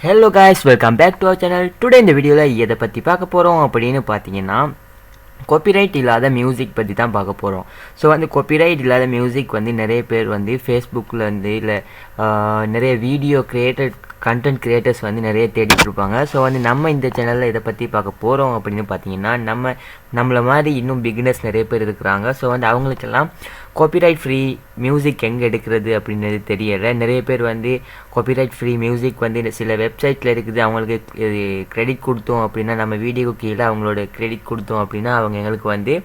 Hello guys, welcome back to our channel. Today in the video எதை பற்றி பார்க்க போகிறோம் அப்படின்னு பார்த்தீங்கன்னா காப்பிரைட் இல்லாத மியூசிக் பற்றி தான் பார்க்க போகிறோம். ஸோ வந்து காப்பிரைட் இல்லாத மியூசிக் வந்து நிறைய பேர் வந்து ஃபேஸ்புக்கில் வந்து இல்லை நிறைய வீடியோ கண்டென்ட் கிரியேட்டர்ஸ் வந்து நிறைய தேடிட்டு இருப்பாங்க. ஸோ வந்து நம்ம இந்த சேனலில் இதை பற்றி பார்க்க போகிறோம் அப்படின்னு பார்த்தீங்கன்னா நம்மளை மாதிரி இன்னும் பிகினர்ஸ் நிறைய பேர் இருக்கிறாங்க. ஸோ வந்து அவங்களுக்கெல்லாம் காப்பிரைட் ஃப்ரீ மியூசிக் எங்கே எடுக்கிறது அப்படின்றது தெரியலை. நிறைய பேர் வந்து காப்பிரைட் ஃப்ரீ மியூசிக் வந்து சில வெப்சைட்டில் இருக்குது, அவங்களுக்கு கிரெடிட் கொடுத்தோம் அப்படின்னா நம்ம வீடியோக்கு கீழே அவங்களோட கிரெடிட் கொடுத்தோம் அப்படின்னா அவங்க எங்களுக்கு வந்து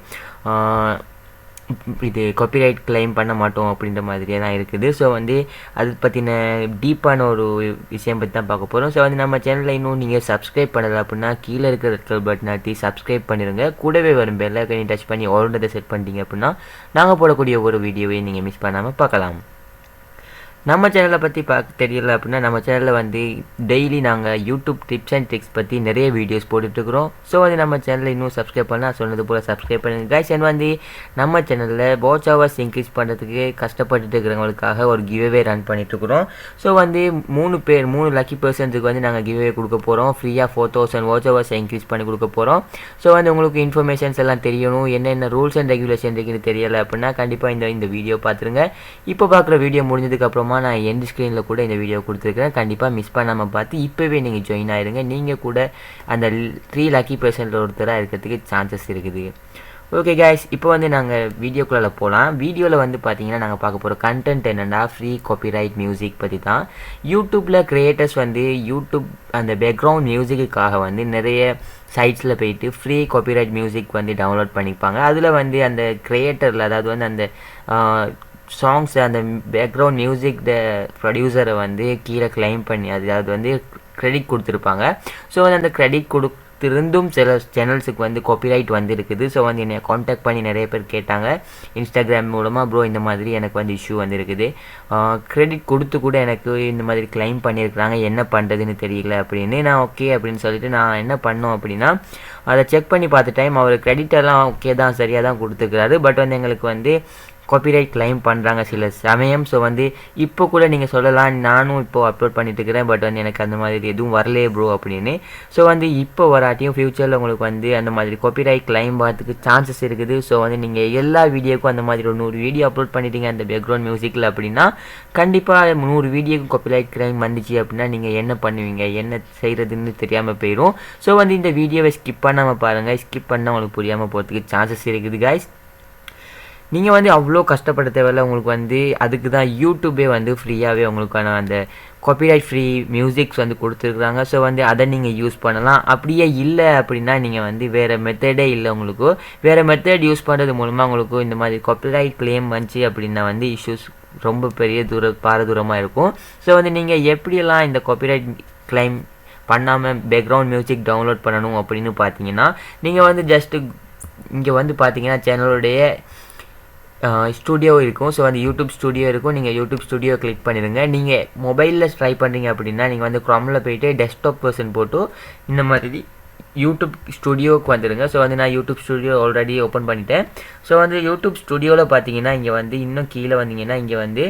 இது காப்பிரைட் கிளைம் பண்ண மாட்டோம் அப்படின்ற மாதிரியே தான் இருக்குது. ஸோ வந்து அது பற்றின டீப்பான ஒரு விஷயம் பற்றி தான் பார்க்க போகிறோம். ஸோ வந்து நம்ம சேனலில் இன்னும் நீங்கள் சப்ஸ்கிரைப் பண்ணலை அப்படின்னா கீழே இருக்கிற ரெட் கலர் பட்டன் அழுத்தி சப்ஸ்கிரைப் பண்ணிடுங்க. கூடவே வரும் பெல் ஐகானை டச் பண்ணி ஆல்ரெடி செட் பண்ணிட்டீங்க அப்படின்னா நாங்கள் போடக்கூடிய ஒரு வீடியோவையும் நீங்கள் மிஸ் பண்ணாமல் பார்க்கலாம். நம்ம சேனலை பற்றி தெரியல அப்படின்னா நம்ம சேனலில் வந்து டெய்லி நாங்கள் யூடியூப் டிப்ஸ் அண்ட் ட்ரிக்ஸ் பற்றி நிறைய வீடியோஸ் போட்டுட்ருக்குறோம். ஸோ வந்து நம்ம சேனலில் இன்னும் சப்ஸ்கிரைப் பண்ணால் சொன்னது போல் சப்ஸ்கிரைப் பண்ணுங்கள் கைஸ். அண்ட் வந்து நம்ம சேனலில் வாட்ச் ஹவர்ஸ் இன்க்ரீஸ் பண்ணுறதுக்கு கஷ்டப்பட்டுட்டு இருக்கிறவங்களுக்காக ஒரு கிவ்அவே ரன் பண்ணிட்டுருக்குறோம். ஸோ வந்து 3 லக்கி பர்சன்ஸுக்கு வந்து நாங்கள் கிவ்அவே கொடுக்க போகிறோம். ஃப்ரீயாக 4000 வாட்ச் ஹவர்ஸ் இன்க்ரீஸ் பண்ணி கொடுக்க போகிறோம். ஸோ வந்து உங்களுக்கு இன்ஃபர்மேஷன்ஸ் எல்லாம் தெரியணும், என்னென்ன ரூல்ஸ் அண்ட் ரெகுலேஷன் இருக்குன்னு தெரியலை அப்படின்னா கண்டிப்பாக இந்த வீடியோ பார்த்துருங்க. இப்போ பார்க்குற வீடியோ முடிஞ்சதுக்கப்புறமா நான் எண்ட் ஸ்க்ரீனில் கூட இந்த வீடியோ கொடுத்துருக்கேன். கண்டிப்பாக மிஸ் பண்ணாமல் பார்த்து இப்போவே நீங்கள் ஜாயின் ஆகிடுங்க. நீங்கள் கூட அந்த 3 லக்கி பர்சன்ட் ஒருத்தராக இருக்கிறதுக்கு சான்சஸ் இருக்குது. ஓகே கைஸ், இப்போ வந்து நாங்கள் வீடியோக்குள்ளே போகலாம். வீடியோவில் வந்து பார்த்தீங்கன்னா நாங்கள் பார்க்க போகிற கண்டென்ட் என்னென்னா ஃப்ரீ காப்பிரைட் மியூசிக் பற்றி தான். யூடியூப்பில் க்ரியேட்டர்ஸ் வந்து யூடியூப் அந்த பேக்ரவுண்ட் மியூசிக்குக்காக வந்து நிறைய சைட்ஸில் போயிட்டு ஃப்ரீ காப்பிரைட் மியூசிக் வந்து டவுன்லோட் பண்ணிப்பாங்க. அதில் வந்து அந்த க்ரியேட்டரில் அதாவது வந்து அந்த சாங்ஸ் அந்த பேக்ரவுண்ட் மியூசிக் ப்ரொடியூசரை வந்து கீழே கிளைம் பண்ணி அதாவது வந்து கிரெடிட் கொடுத்துருப்பாங்க. ஸோ வந்து அந்த கிரெடிட் கொடுத்துருந்தும் சில சேனல்ஸுக்கு வந்து காப்பிரைட் வந்து இருக்குது. ஸோ வந்து என்னை காண்டாக்ட் பண்ணி நிறைய பேர் கேட்டாங்க இன்ஸ்டாகிராம் மூலமாக, ப்ரோ இந்த மாதிரி எனக்கு வந்து இஷ்யூ வந்து இருக்குது, கிரெடிட் கொடுத்து கூட எனக்கு இந்த மாதிரி கிளைம் பண்ணியிருக்கிறாங்க, என்ன பண்ணுறதுன்னு தெரியல அப்படின்னு. நான் ஓகே அப்படின்னு சொல்லிட்டு நான் என்ன பண்ணோம் அப்படின்னா அதை செக் பண்ணி பார்த்த டைம் அவர் கிரெடிட்டெல்லாம் ஓகே தான், சரியாக தான் கொடுத்துருக்குறாரு. பட் வந்து எங்களுக்கு வந்து காப்பிரைட் கிளைம் பண்ணுறாங்க சில சமயம். ஸோ வந்து இப்போ கூட நீங்கள் சொல்லலாம் நானும் இப்போது அப்லோட் பண்ணிட்டு இருக்கிறேன், பட் வந்து எனக்கு அந்த மாதிரி எதுவும் வரலையே ப்ரோ அப்படின்னு. ஸோ வந்து இப்போ வராட்டியும் ஃப்யூச்சரில் உங்களுக்கு வந்து அந்த மாதிரி காப்பிரைட் கிளைம் பார்த்துக்கு சான்சஸ் இருக்குது. ஸோ வந்து நீங்கள் எல்லா வீடியோக்கும் அந்த மாதிரி ஒரு 100 வீடியோ அப்லோட் பண்ணிட்டீங்க அந்த பேக்ரவுண்ட் மியூசிக்கில் அப்படின்னா கண்டிப்பாக 100 வீடியோக்கு காப்பிரைட் கிளைம் வந்துச்சு அப்படின்னா நீங்கள் என்ன பண்ணுவீங்க, என்ன செய்கிறதுன்னு தெரியாமல் போயிடும். ஸோ வந்து இந்த வீடியோவை ஸ்கிப் பண்ணாமல் பாருங்கள். ஸ்கிப் பண்ணால் உங்களுக்கு புரியாமல் போகிறதுக்கு சான்சஸ் இருக்குது கைஸ். நீங்கள் வந்து அவ்வளோ கஷ்டப்பட தேவையில்ல. உங்களுக்கு வந்து அதுக்கு தான் யூடியூபே வந்து ஃப்ரீயாகவே உங்களுக்கான அந்த காப்பிரைட் ஃப்ரீ மியூசிக்ஸ் வந்து கொடுத்துருக்குறாங்க. ஸோ வந்து அதை நீங்கள் யூஸ் பண்ணலாம். அப்படியே இல்லை அப்படின்னா நீங்கள் வந்து வேறு மெத்தடே இல்லை, உங்களுக்கு வேறு மெத்தட் யூஸ் பண்ணுறது மூலமாக உங்களுக்கு இந்த மாதிரி காப்பிரைட் கிளைம் வந்துச்சு அப்படின்னா வந்து இஷ்யூஸ் ரொம்ப பெரிய பாரதூரமாக இருக்கும். ஸோ வந்து நீங்கள் எப்படியெல்லாம் இந்த காப்பிரைட் கிளைம் பண்ணாமல் பேக்ரவுண்ட் மியூசிக் டவுன்லோட் பண்ணணும் அப்படின்னு பார்த்தீங்கன்னா நீங்கள் வந்து ஜஸ்ட்டு இங்கே வந்து பார்த்தீங்கன்னா சேனலுடைய ஸ்டூடியோ இருக்கும். ஸோ அந்த யூடியூப் ஸ்டூடியோ இருக்கும். நீங்கள் யூடியூப் ஸ்டூடியோ கிளிக் பண்ணிடுங்க. நீங்கள் மொபைலில் ட்ரை பண்ணுறீங்க அப்படின்னா நீங்கள் வந்து க்ரோமில் போய்ட்டு டெஸ்க்டாப் வெர்ஷன் போட்டு இந்த மாதிரி யூடியூப் ஸ்டூடியோவுக்கு வந்துடுங்க. ஸோ வந்து நான் யூடியூப் ஸ்டூடியோ ஆல்ரெடி ஓப்பன் பண்ணிட்டேன். ஸோ வந்து யூடியூப் ஸ்டூடியோவில் பார்த்தீங்கன்னா இங்கே வந்து இன்னும் கீழே வந்தீங்கன்னா இங்கே வந்து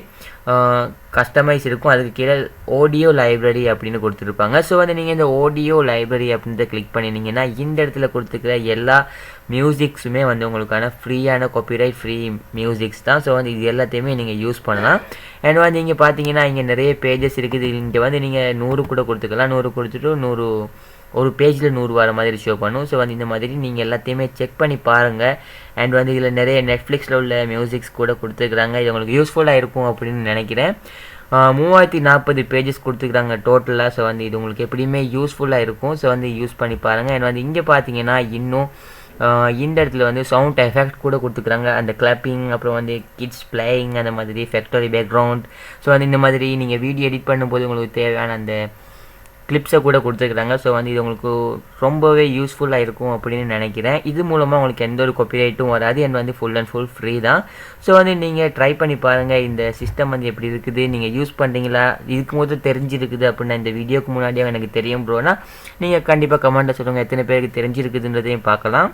கஸ்டமைஸ் இருக்கும். அதுக்கு கீழே ஆடியோ லைப்ரரி அப்படின்னு கொடுத்துருப்பாங்க. ஸோ வந்து நீங்கள் இந்த ஆடியோ லைப்ரரி அப்படின்றத கிளிக் பண்ணினீங்கன்னா இந்த இடத்துல கொடுத்துருக்கிற எல்லா மியூசிக்ஸுமே வந்து உங்களுக்கான ஃப்ரீயான காப்பிரைட் ஃப்ரீ மியூசிக்ஸ் தான். ஸோ வந்து இது எல்லாத்தையுமே நீங்கள் யூஸ் பண்ணலாம். அண்ட் வந்து இங்கே பார்த்தீங்கன்னா இங்கே நிறைய பேஜஸ் இருக்குது. இங்கே வந்து நீங்கள் 100 கூட கொடுத்துக்கலாம். 100 கொடுத்துட்டு ஒரு பேஜில் 100 வர மாதிரி ஷோ பண்ணும். ஸோ வந்து இந்த மாதிரி நீங்கள் எல்லாத்தையுமே செக் பண்ணி பாருங்கள். அண்ட் வந்து இதில் நிறைய நெட்ஃப்ளிக்ஸில் உள்ள மியூசிக்ஸ் கூட கொடுத்துருக்குறாங்க. இது உங்களுக்கு யூஸ்ஃபுல்லாக இருக்கும் அப்படின்னு நினைக்கிறேன். 3040 பேஜஸ் கொடுத்துருக்குறாங்க டோட்டலாக. ஸோ வந்து இது உங்களுக்கு எப்படியுமே யூஸ்ஃபுல்லாக இருக்கும். ஸோ வந்து யூஸ் பண்ணி பாருங்கள். அண்ட் வந்து இங்கே பார்த்தீங்கன்னா இன்னும் இந்த இடத்துல வந்து சவுண்ட் எஃபெக்ட் கூட கொடுத்துக்குறாங்க. அந்த கிளப்பிங், அப்புறம் வந்து கிட்ஸ் பிளேயிங், அந்த மாதிரி ஃபேக்டரி பேக்ரவுண்ட். ஸோ வந்து இந்த மாதிரி நீங்கள் வீடியோ எடிட் பண்ணும்போது உங்களுக்கு தேவையான அந்த கிளிப்ஸை கூட கொடுத்துருக்குறாங்க. ஸோ வந்து இது உங்களுக்கு ரொம்பவே யூஸ்ஃபுல்லாக இருக்கும் அப்படின்னு நினைக்கிறேன். இது மூலமாக உங்களுக்கு எந்த ஒரு காப்பிரைட்டும் வராது. அண்ட் வந்து ஃபுல் அண்ட் ஃபுல் ஃப்ரீ தான். ஸோ வந்து நீங்கள் ட்ரை பண்ணி பாருங்கள் இந்த சிஸ்டம் வந்து எப்படி இருக்குது, நீங்கள் யூஸ் பண்ணுறீங்களா, இதுக்கு போது தெரிஞ்சிருக்குது அப்படின்னா இந்த வீடியோக்கு முன்னாடியே எனக்கு தெரியும் ப்ரோனா நீங்கள் கண்டிப்பாக கமெண்ட்டில் சொல்லுங்கள் எத்தனை பேருக்கு தெரிஞ்சிருக்குதுன்றதையும் பார்க்கலாம்.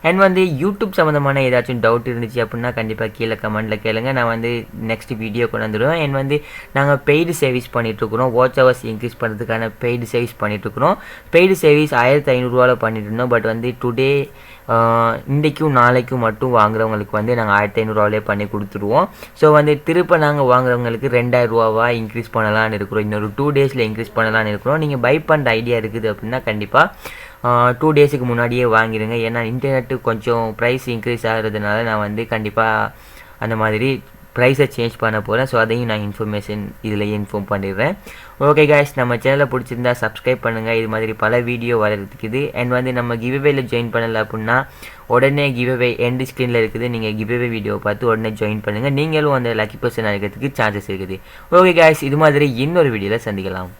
அண்ட் வந்து யூடியூப் சம்மந்தமான ஏதாச்சும் டவுட் இருந்துச்சு அப்படின்னா கண்டிப்பாக கீழே கமெண்ட்டில் கேளுங்க. நான் வந்து நெக்ஸ்ட் வீடியோ கொண்டு வந்துடுவேன். அண்ட் வந்து நாங்கள் பெய்டு சர்வீஸ் பண்ணிகிட்ருக்குறோம். வாட்ச் ஹவர்ஸ் இன்க்ரீஸ் பண்ணுறதுக்கான பெய்டு சர்வீஸ் பண்ணிகிட்ருக்குறோம். பெய்டு சர்வீஸ் 1500 பண்ணிட்டு இருந்தோம். பட் வந்து டுடே இன்றைக்கும் நாளைக்கும் மட்டும் வாங்குறவங்களுக்கு வந்து நாங்கள் 1500 பண்ணி கொடுத்துருவோம். ஸோ வந்து திருப்ப நாங்கள் வாங்குறவங்களுக்கு 2000 இன்க்ரீஸ் பண்ணலான்னு இருக்கிறோம். இன்னொரு 2 டேஸில் இன்க்ரீஸ் பண்ணலான்னு இருக்கிறோம். நீங்கள் பை பண்ணுற ஐடியா இருக்குது அப்படின்னா கண்டிப்பாக 2 டேஸுக்கு முன்னாடியே வாங்கிடுங்க. ஏன்னா இன்டர்நெட்டு கொஞ்சம் ப்ரைஸ் இன்க்ரீஸ் ஆகிறதுனால நான் வந்து கண்டிப்பாக அந்த மாதிரி ப்ரைஸை சேஞ்ச் பண்ண போகிறேன். ஸோ அதையும் நான் இன்ஃபர்மேஷன் இதிலேயே இன்ஃபார்ம் பண்ணிடுறேன். ஓகே காய்ஸ், நம்ம சேனலை பிடிச்சிருந்தா சப்ஸ்கிரைப் பண்ணுங்கள். இது மாதிரி பல வீடியோ வரதுக்குது. அண்ட் வந்து நம்ம கிவ்அவேல ஜாயின் பண்ணலை அப்படின்னா உடனே கிவ்அவே எண்ட் ஸ்க்ரீனில் இருக்குது. நீங்கள் கிவ்அவே வீடியோ பார்த்து உடனே ஜாயின் பண்ணுங்கள். நீங்களும் அந்த லக்கி பர்சன் ஆகிறதுக்கு சான்சஸ் இருக்குது. ஓகே காய்ஸ், இது மாதிரி இன்னொரு வீடியோவில் சந்திக்கலாம்.